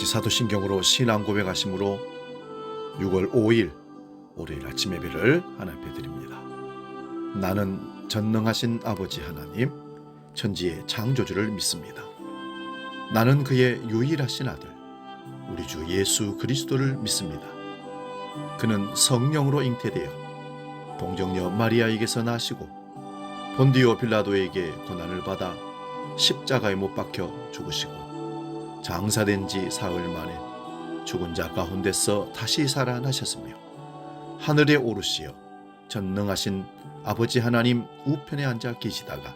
아버지 사도신경으로 신앙 고백하심으로 6월 5일 월요일 아침 예배를 하나님께 드립니다. 나는 전능하신 아버지 하나님, 천지의 창조주를 믿습니다. 나는 그의 유일하신 아들, 우리 주 예수 그리스도를 믿습니다. 그는 성령으로 잉태되어 동정녀 마리아에게서 나시고 본디오 빌라도에게 고난을 받아 십자가에 못 박혀 죽으시고 장사된 지 사흘 만에 죽은 자 가운데서 다시 살아나셨으며 하늘에 오르시어 전능하신 아버지 하나님 우편에 앉아 계시다가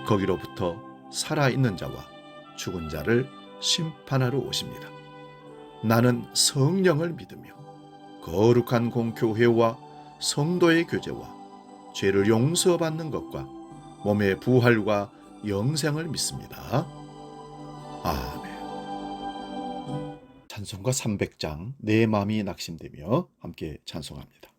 거기로부터 살아있는 자와 죽은 자를 심판하러 오십니다. 나는 성령을 믿으며 거룩한 공교회와 성도의 교제와 죄를 용서받는 것과 몸의 부활과 영생을 믿습니다. 아멘. 찬송가 300장 내 마음이 낙심되며 함께 찬송합니다.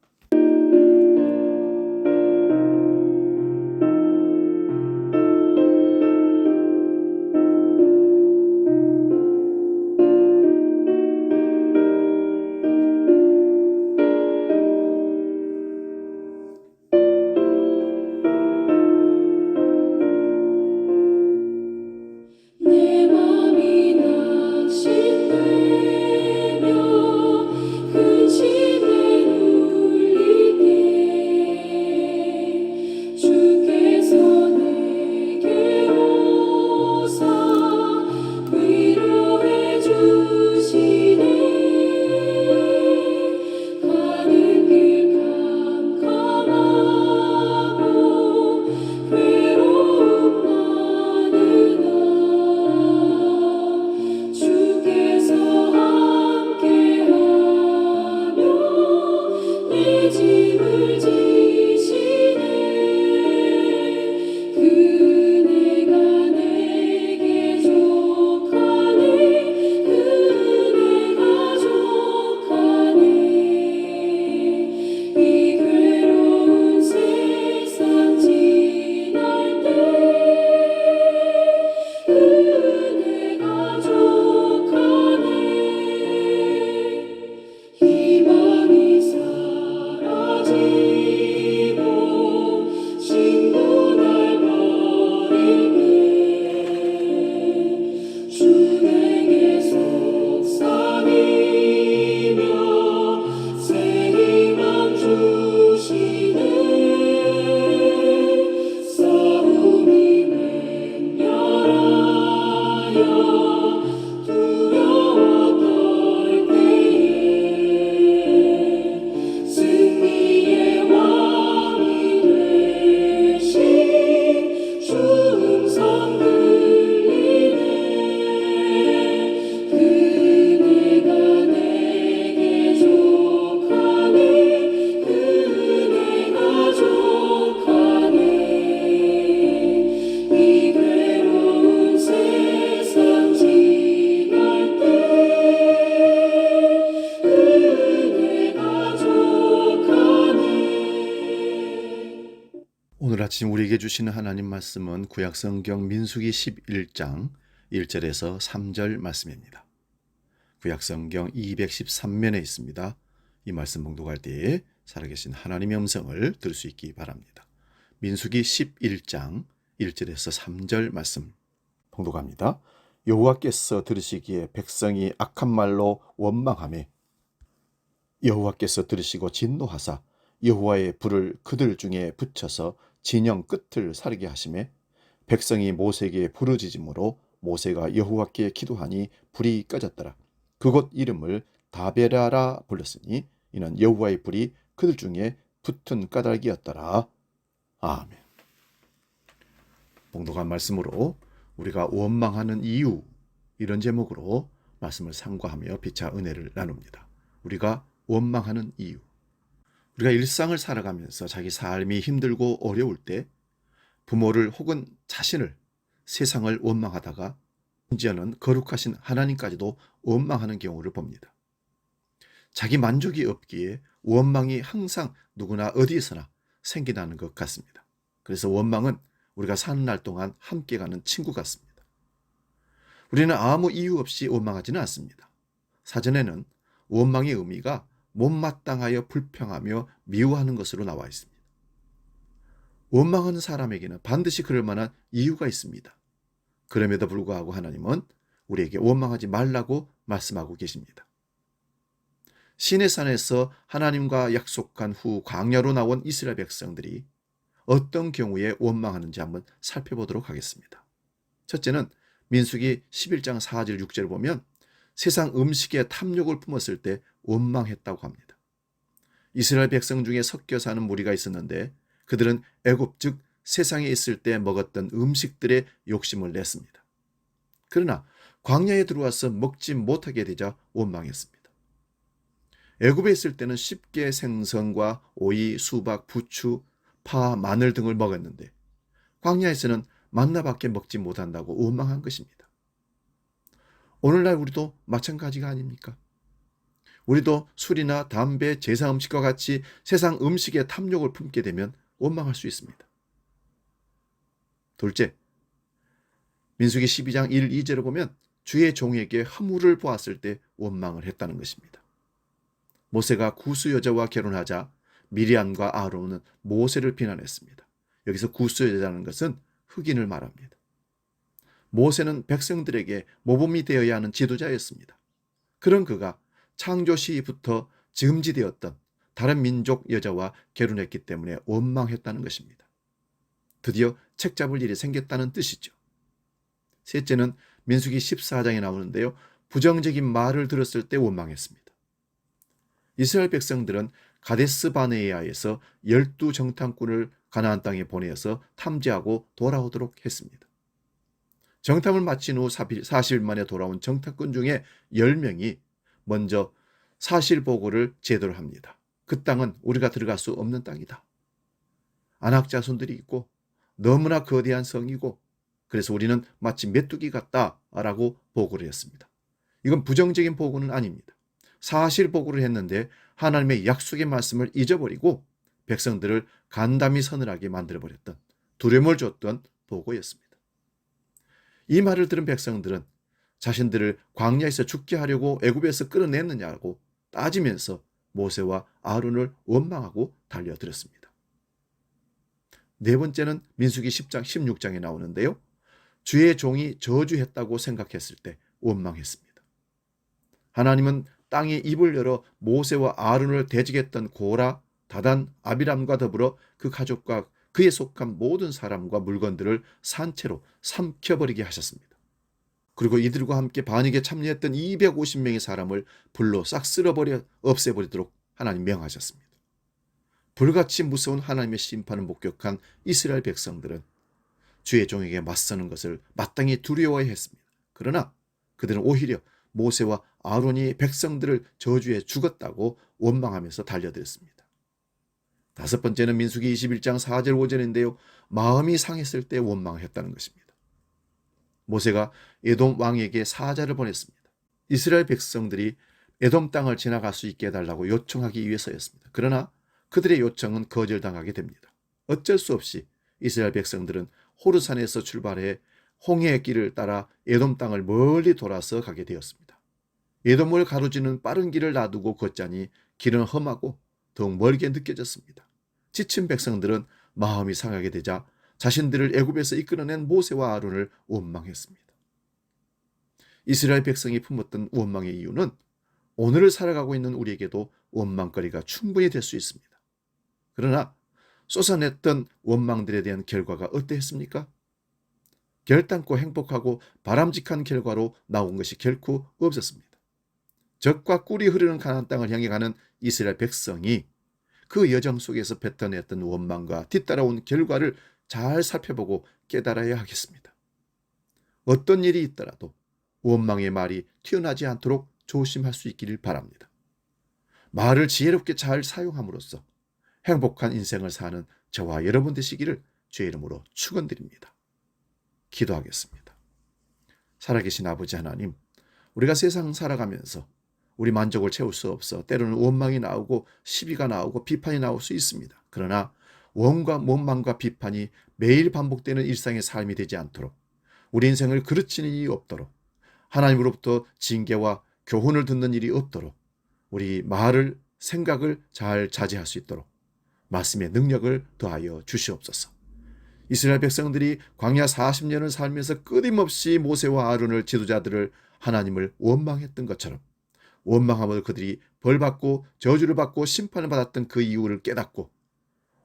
오늘 아침 우리에게 주시는 하나님 말씀은 구약성경 민수기 11장 1절에서 3절 말씀입니다. 구약성경 213면에 있습니다. 이 말씀 봉독할 때에 살아계신 하나님의 음성을 들을 수 있기 바랍니다. 민수기 11장 1절에서 3절 말씀 봉독합니다. 여호와께서 들으시기에 백성이 악한 말로 원망하며 여호와께서 들으시고 진노하사 여호와의 불을 그들 중에 붙여서 진영 끝을 사르게 하시매 백성이 모세에게 부르짖음으로 모세가 여호와께 기도하니 불이 꺼졌더라. 그곳 이름을 다베라라 불렀으니 이는 여호와의 불이 그들 중에 붙은 까닭이었더라. 아멘. 봉독한 말씀으로 우리가 원망하는 이유, 이런 제목으로 말씀을 상고하며 피차 은혜를 나눕니다. 우리가 원망하는 이유. 우리가 일상을 살아가면서 자기 삶이 힘들고 어려울 때 부모를 혹은 자신을, 세상을 원망하다가 심지어는 거룩하신 하나님까지도 원망하는 경우를 봅니다. 자기 만족이 없기에 원망이 항상 누구나 어디에서나 생겨나는 것 같습니다. 그래서 원망은 우리가 사는 날 동안 함께 가는 친구 같습니다. 우리는 아무 이유 없이 원망하지는 않습니다. 사전에는 원망의 의미가 못마땅하여 불평하며 미워하는 것으로 나와 있습니다. 원망하는 사람에게는 반드시 그럴 만한 이유가 있습니다. 그럼에도 불구하고 하나님은 우리에게 원망하지 말라고 말씀하고 계십니다. 시내산에서 하나님과 약속한 후 광야로 나온 이스라엘 백성들이 어떤 경우에 원망하는지 한번 살펴보도록 하겠습니다. 첫째는 민수기 11장 4절 6절을 보면 세상 음식에 탐욕을 품었을 때 원망했다고 합니다. 이스라엘 백성 중에 섞여 사는 무리가 있었는데 그들은 애굽 즉 세상에 있을 때 먹었던 음식들의 욕심을 냈습니다. 그러나 광야에 들어와서 먹지 못하게 되자 원망했습니다. 애굽에 있을 때는 쉽게 생선과 오이, 수박, 부추, 파, 마늘 등을 먹었는데 광야에서는 만나밖에 먹지 못한다고 원망한 것입니다. 오늘날 우리도 마찬가지가 아닙니까? 우리도 술이나 담배, 제사 음식과 같이 세상 음식에 탐욕을 품게 되면 원망할 수 있습니다. 둘째, 민수기 12장 1, 2절을 보면 주의 종에게 허물을 보았을 때 원망을 했다는 것입니다. 모세가 구스 여자와 결혼하자 미리암과 아론은 모세를 비난했습니다. 여기서 구스 여자라는 것은 흑인을 말합니다. 모세는 백성들에게 모범이 되어야 하는 지도자였습니다. 그런 그가 창조 시부터 금지되었던 다른 민족 여자와 결혼했기 때문에 원망했다는 것입니다. 드디어 책 잡을 일이 생겼다는 뜻이죠. 셋째는 민수기 14장에 나오는데요. 부정적인 말을 들었을 때 원망했습니다. 이스라엘 백성들은 가데스 바네아에서 12정탐꾼을 가나안 땅에 보내어서 탐지하고 돌아오도록 했습니다. 정탐을 마친 후 40일 만에 돌아온 정탐꾼 중에 10명이 먼저 사실보고를 제도를 합니다. 그 땅은 우리가 들어갈 수 없는 땅이다. 안악자손들이 있고 너무나 거대한 성이고 그래서 우리는 마치 메뚜기 같다라고 보고를 했습니다. 이건 부정적인 보고는 아닙니다. 사실 보고를 했는데 하나님의 약속의 말씀을 잊어버리고 백성들을 간담이 서늘하게 만들어버렸던 두려움을 줬던 보고였습니다. 이 말을 들은 백성들은 자신들을 광야에서 죽게 하려고 애굽에서 끌어냈느냐고 따지면서 모세와 아론을 원망하고 달려들었습니다. 네 번째는 민수기 10장 16장에 나오는데요. 주의 종이 저주했다고 생각했을 때 원망했습니다. 하나님은 땅의 입을 열어 모세와 아론을 대적했던 고라, 다단, 아비람과 더불어 그 가족과 그에 속한 모든 사람과 물건들을 산채로 삼켜버리게 하셨습니다. 그리고 이들과 함께 반역에 참여했던 250명의 사람을 불로 싹 쓸어버려 없애버리도록 하나님 명하셨습니다. 불같이 무서운 하나님의 심판을 목격한 이스라엘 백성들은 주의 종에게 맞서는 것을 마땅히 두려워했습니다. 그러나 그들은 오히려 모세와 아론이 백성들을 저주해 죽었다고 원망하면서 달려들었습니다. 다섯 번째는 민수기 21장 4절 5절인데요. 마음이 상했을 때 원망했다는 것입니다. 모세가 에돔 왕에게 사자를 보냈습니다. 이스라엘 백성들이 에돔 땅을 지나갈 수 있게 해달라고 요청하기 위해서였습니다. 그러나 그들의 요청은 거절당하게 됩니다. 어쩔 수 없이 이스라엘 백성들은 호르산에서 출발해 홍해의 길을 따라 에돔 땅을 멀리 돌아서 가게 되었습니다. 에돔을 가로지는 빠른 길을 놔두고 걷자니 길은 험하고 더욱 멀게 느껴졌습니다. 지친 백성들은 마음이 상하게 되자 자신들을 애굽에서 이끌어낸 모세와 아론을 원망했습니다. 이스라엘 백성이 품었던 원망의 이유는 오늘을 살아가고 있는 우리에게도 원망거리가 충분히 될 수 있습니다. 그러나 쏟아냈던 원망들에 대한 결과가 어떠했습니까? 결단코 행복하고 바람직한 결과로 나온 것이 결코 없었습니다. 젖과 꿀이 흐르는 가나안 땅을 향해 가는 이스라엘 백성이 그 여정 속에서 뱉어냈던 원망과 뒤따라온 결과를 잘 살펴보고 깨달아야 하겠습니다. 어떤 일이 있더라도 원망의 말이 튀어나지 않도록 조심할 수 있기를 바랍니다. 말을 지혜롭게 잘 사용함으로써 행복한 인생을 사는 저와 여러분 되시기를 주의 이름으로 축원드립니다. 기도하겠습니다. 살아계신 아버지 하나님, 우리가 세상 살아가면서 우리 만족을 채울 수 없어 때로는 원망이 나오고 시비가 나오고 비판이 나올 수 있습니다. 그러나 원망과 비판이 매일 반복되는 일상의 삶이 되지 않도록 우리 인생을 그르치는 일이 없도록 하나님으로부터 징계와 교훈을 듣는 일이 없도록 우리 말을 생각을 잘 자제할 수 있도록 말씀의 능력을 더하여 주시옵소서. 이스라엘 백성들이 광야 40년을 살면서 끊임없이 모세와 아론을 지도자들을 하나님을 원망했던 것처럼 원망함으로 그들이 벌받고 저주를 받고 심판을 받았던 그 이유를 깨닫고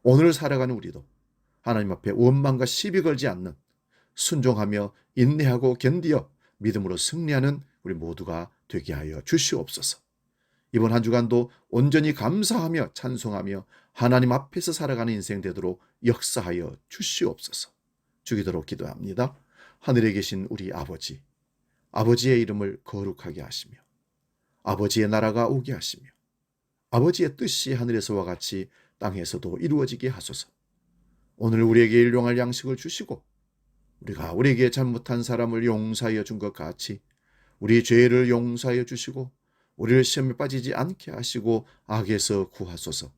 오늘 살아가는 우리도 하나님 앞에 원망과 시비 걸지 않는 순종하며 인내하고 견디어 믿음으로 승리하는 우리 모두가 되게 하여 주시옵소서. 이번 한 주간도 온전히 감사하며 찬송하며 하나님 앞에서 살아가는 인생 되도록 역사하여 주시옵소서. 주기도록 기도합니다. 하늘에 계신 우리 아버지, 아버지의 이름을 거룩하게 하시며 아버지의 나라가 오게 하시며 아버지의 뜻이 하늘에서와 같이 땅에서도 이루어지게 하소서. 오늘 우리에게 일용할 양식을 주시고 우리가 우리에게 잘못한 사람을 용서하여 준 것 같이 우리 죄를 용서하여 주시고 우리를 시험에 빠지지 않게 하시고 악에서 구하소서.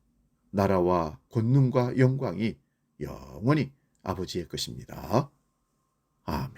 나라와 권능과 영광이 영원히 아버지의 것입니다. 아멘.